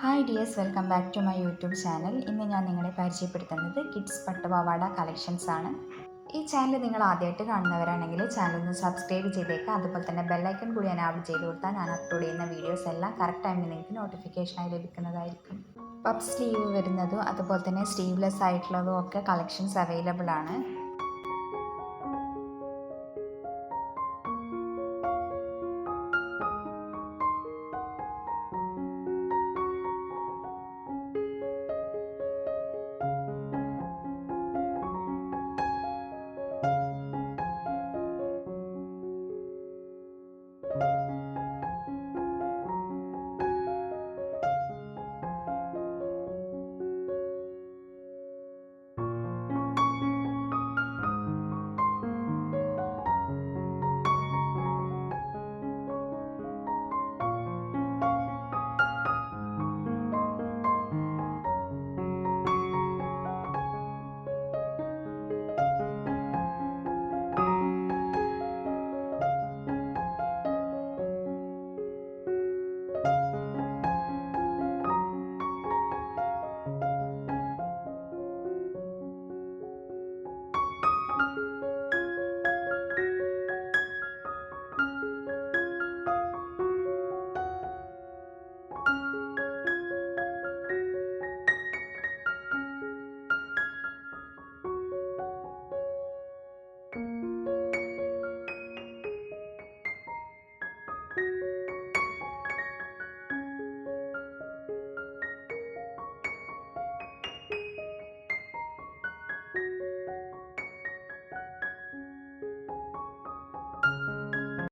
Hi dears, welcome back to my YouTube channel. ഇന്ന് ഞാൻ നിങ്ങളെ പരിചയപ്പെടുത്തുന്നത് കിഡ്സ് പട്ടുപാവാട കളക്ഷൻസ് ആണ്. ഈ ചാനൽ നിങ്ങൾ ആദ്യമായിട്ട് കാണുന്നവരാണെങ്കിൽ ചാനൽ ഒന്ന് സബ്സ്ക്രൈബ് ചെയ്തേക്കുക. അതുപോലെ തന്നെ ബെല്ലൈക്കൺ കൂടി എനാബിൾ ചെയ്ത് കൊടുത്താൽ ഞാൻ അപ്ലോഡ് ചെയ്യുന്ന വീഡിയോസ് എല്ലാം കറക്റ്റ് ടൈമിൽ നിങ്ങൾക്ക് നോട്ടിഫിക്കേഷനായി ലഭിക്കുന്നതായിരിക്കും. പഫ് സ്ലീവ് വരുന്നതും അതുപോലെ തന്നെ സ്ലീവ്ലെസ് ആയിട്ടുള്ളതും ഒക്കെ കളക്ഷൻസ് അവൈലബിൾ ആണ്.